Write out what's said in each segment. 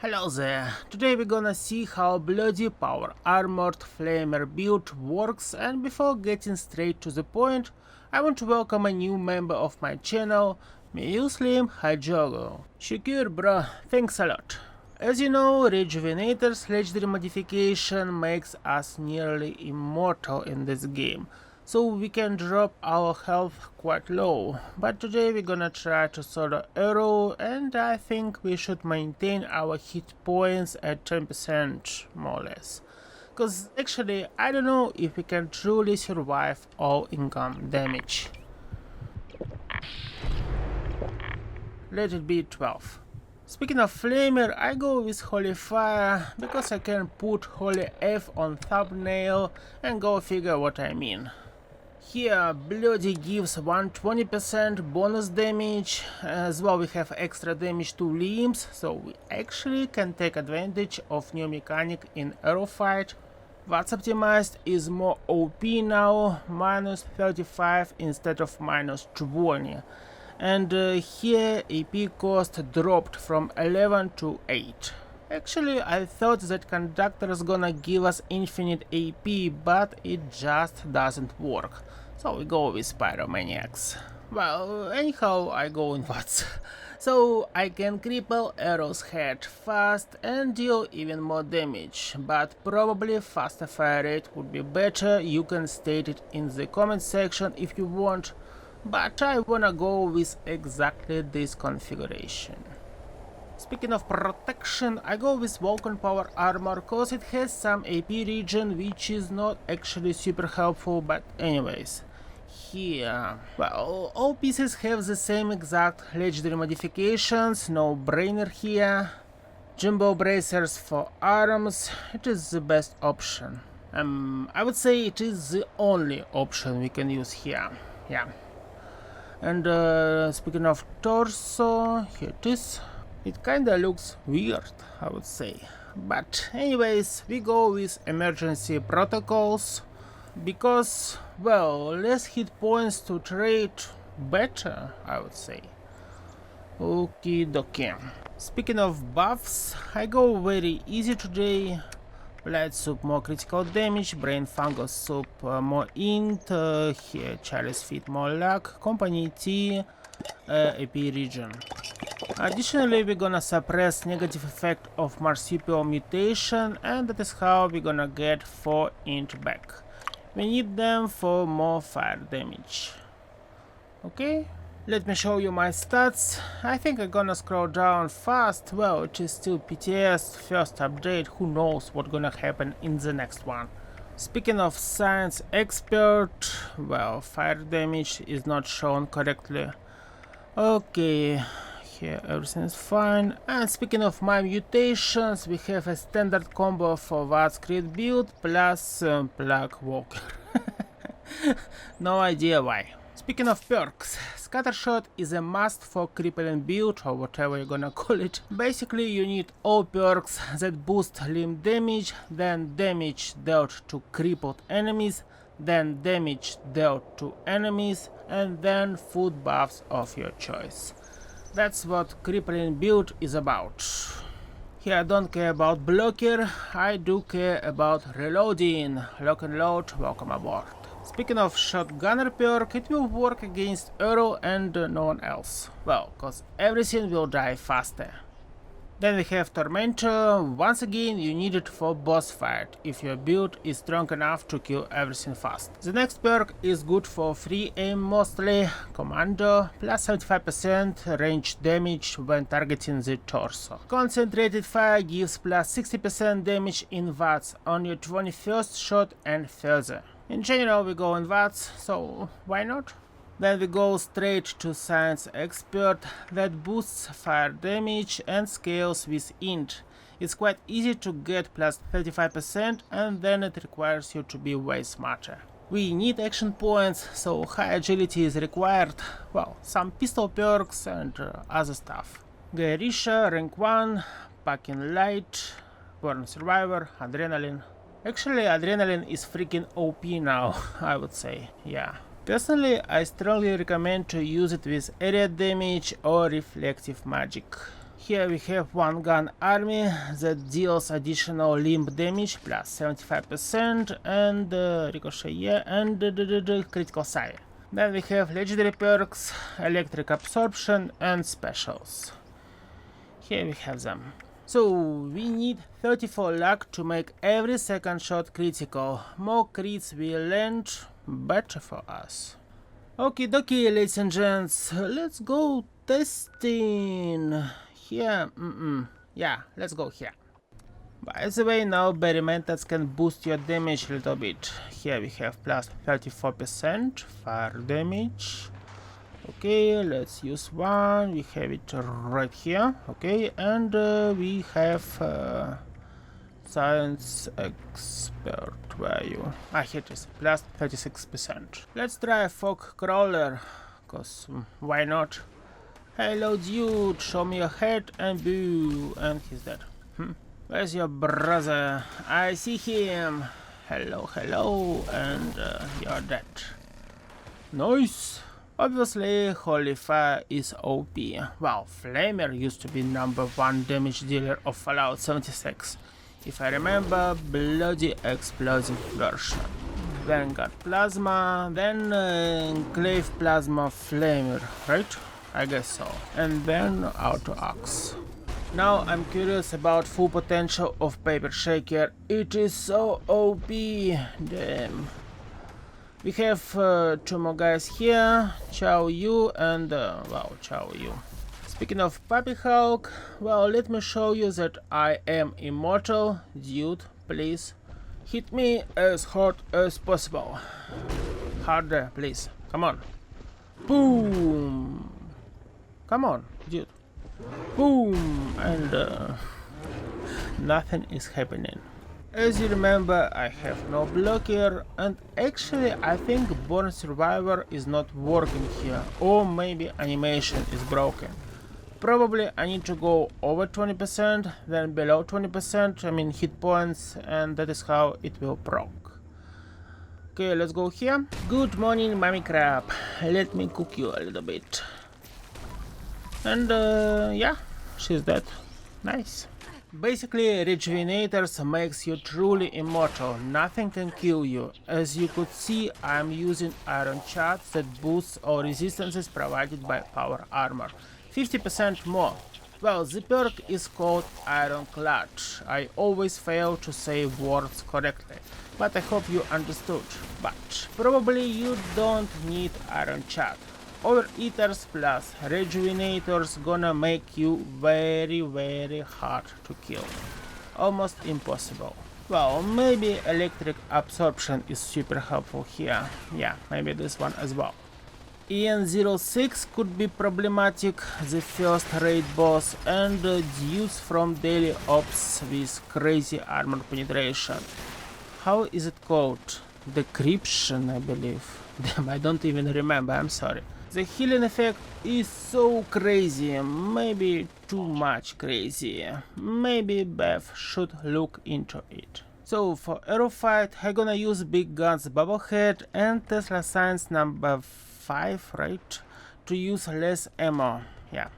Hello there, today we're gonna see how bloody power armored flamer build works, and before getting straight to the point, I want to welcome a new member of my channel, Muslim Hajogo. Shukir bro, thanks a lot. As you know, Rejuvenated legendary modification makes us nearly immortal in this game, so we can drop our health quite low, but today we're gonna try to solo arrow, and I think we should maintain our hit points at 10% more or less, cause actually I don't know if we can truly survive all income damage. Let it be 12. Speaking of flamer, I go with Holy Fire because I can put Holy F on thumbnail and go figure what I mean. Here, Bloody gives 120% bonus damage, as well we have extra damage to limbs, so we actually can take advantage of new mechanic in arrow fight. What's optimized is more OP now, minus 35 instead of minus 20. And here AP cost dropped from 11 to 8. Actually, I thought that conductor is gonna give us infinite AP, but it just doesn't work. So we go with Pyromaniacs. Well, anyhow, I go in VATS. So I can cripple arrow's head fast and deal even more damage, but probably faster fire rate would be better. You can state it in the comment section if you want, but I wanna go with exactly this configuration. Speaking of protection, I go with Vulcan Power Armor cause it has some AP regen, which is not actually super helpful, but anyways. Here, well, all pieces have the same exact legendary modifications, no brainer here. Jumbo bracers for arms, it is the best option. I would say it is the only option we can use here, yeah. And speaking of torso, here it is. It kinda looks weird, I would say. But anyways, we go with emergency protocols because, well, less hit points to trade better, I would say. Okie dokie. Speaking of buffs, I go very easy today. Blood soup more critical damage, brain fungus soup more int, here Charlie's feet more luck, company T, AP region. Additionally, we're gonna suppress negative effect of marsupial mutation, and that is how we're gonna get 4 int back. We need them for more fire damage. Okay, let me show you my stats. I think I'm gonna scroll down fast. Well, it is still PTS, first update, who knows what's gonna happen in the next one. Speaking of science expert, well, fire damage is not shown correctly. Okay, here everything is fine. And speaking of my mutations, we have a standard combo for What's Crit build plus Plug Walker. No idea why. Speaking of perks, Scattershot is a must for Crippling build, or whatever you're gonna call it. Basically, you need all perks that boost limb damage, then damage dealt to crippled enemies, then damage dealt to enemies, and then food buffs of your choice. That's what Crippling build is about. Here I don't care about blocker, I do care about reloading. Lock and load, welcome aboard. Speaking of shotgunner perk, it will work against arrow and no one else. Well, cause everything will die faster. Then we have Tormentor. Once again, you need it for boss fight, if your build is strong enough to kill everything fast. The next perk is good for free aim mostly. Commando, plus 75% range damage when targeting the torso. Concentrated fire gives plus 60% damage in watts on your 21st shot and further. In general, we go in watts, so why not? Then we go straight to Science Expert that boosts fire damage and scales with int. It's quite easy to get plus 35%, and then it requires you to be way smarter. We need action points, so high agility is required, well, some pistol perks and other stuff. Guerisha, rank 1, Packing Light, Born Survivor, Adrenaline. Actually, Adrenaline is freaking OP now, I would say, yeah. Personally, I strongly recommend to use it with area damage or reflective magic. Here we have one gun army that deals additional limb damage plus 75% and ricochet, yeah, and critical side. Then we have legendary perks, electric absorption and specials. Here we have them. So we need 34 luck to make every second shot critical. More crits will land, better for us. Okie dokie, ladies and gents, let's go testing. Here, yeah, let's go here. By the way, now berry methods can boost your damage a little bit. Here we have plus 34% fire damage. Okay, let's use one. We have it right here. Okay, and we have science expert value. Here it is, plus 36%. Let's try a fog crawler, cause why not? Hello dude, show me your head and boo, and he's dead. Where's your brother? I see him. Hello, hello, and you're dead. Nice. Obviously, Holy Fire is OP. Wow, Flamer used to be #1 damage dealer of Fallout 76. If I remember, bloody explosive version. Then got Plasma, then Enclave Plasma Flamer, right? I guess so. And then Auto Axe. Now I'm curious about full potential of Paper Shaker. It is so OP. Damn. We have 2 more guys here. Chow Yu and wow, Chow Yu. Speaking of Puppy Hulk, well, let me show you that I am immortal. Dude, please hit me as hard as possible. Harder, please. Come on. Boom. Come on, dude. Boom. And nothing is happening. As you remember, I have no blocker, and actually I think Born Survivor is not working here, or maybe animation is broken. Probably I need to go over 20%, then below 20%, I mean hit points, and that is how it will proc. Okay, let's go here. Good morning, mommy crab. Let me cook you a little bit. And yeah, she's dead. Nice. Basically, Rejuvenators makes you truly immortal. Nothing can kill you. As you could see, I'm using Iron Charts that boosts all resistances provided by power armor. 50% more. Well, the perk is called Iron Clutch. I always fail to say words correctly, but I hope you understood. But probably you don't need Iron Chart. Overeaters plus Rejuvenators gonna make you very hard to kill. Almost impossible. Well, maybe electric absorption is super helpful here. Yeah, maybe this one as well. EN06 could be problematic, the first raid boss, and dudes from daily ops with crazy armor penetration. How is it called? Decryption, I believe. Damn, I don't even remember, I'm sorry. The healing effect is so crazy, maybe too much crazy. Maybe Beth should look into it. So for arrow fight, I'm gonna use Big Gun's Bubblehead and Tesla Science number 5, right? To use less ammo, yeah.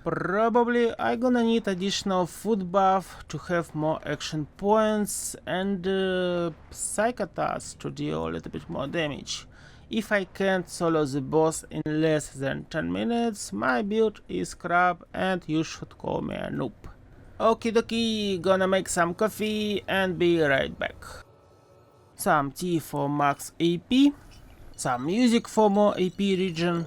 Probably I'm gonna need additional food buff to have more action points and Psychotas to deal a little bit more damage. If I can't solo the boss in less than 10 minutes, my build is crap and you should call me a noob. Okie dokie, gonna make some coffee and be right back. Some tea for max AP, some music for more AP regen,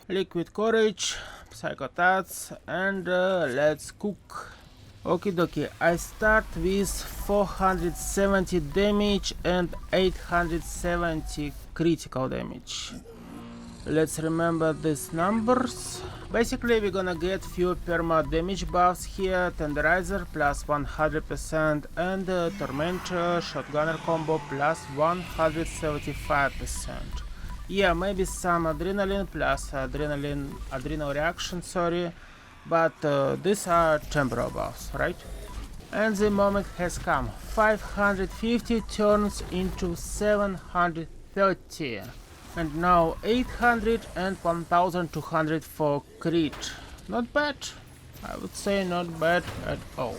liquid courage, psychotats, and let's cook. Okie dokie, I start with 470 damage and 870 critical damage. Let's remember these numbers. Basically, we're gonna get few perma damage buffs here, Tenderizer plus 100% and Tormentor Shotgunner combo plus 175%. Yeah, maybe some adrenaline plus adrenal reaction, sorry. But these are temporal buffs, right? And the moment has come. 550 turns into 730. And now 800 and 1200 for crit. Not bad. I would say not bad at all.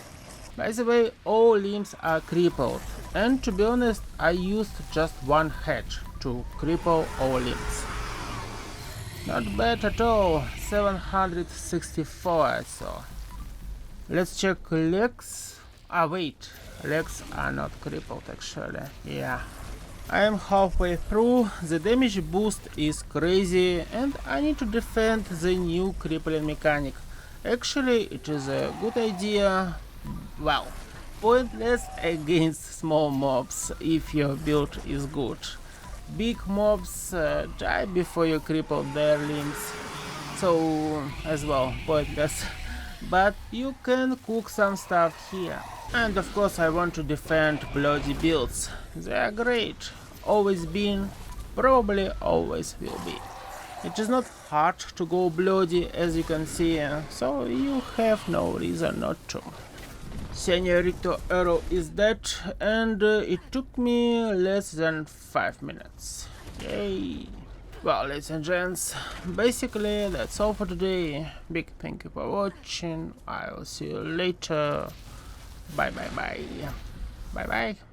By the way, all limbs are crippled, and to be honest, I used just one hatch to cripple all limbs. Not bad at all, 764 I saw. Let's check legs. Ah wait, legs are not crippled actually, yeah. I am halfway through, the damage boost is crazy and I need to defend the new crippling mechanic. Actually, it is a good idea, well, pointless against small mobs if your build is good. Big mobs die before you cripple their limbs, so as well, pointless. But you can cook some stuff here. And of course I want to defend bloody builds. They are great. Always been, probably always will be. It is not hard to go bloody as you can see, so you have no reason not to. Senorito Arrow is dead and it took me less than 5 minutes. Yay! Well, ladies and gents, basically that's all for today. Big thank you for watching. I will see you later. Bye bye bye. Bye bye.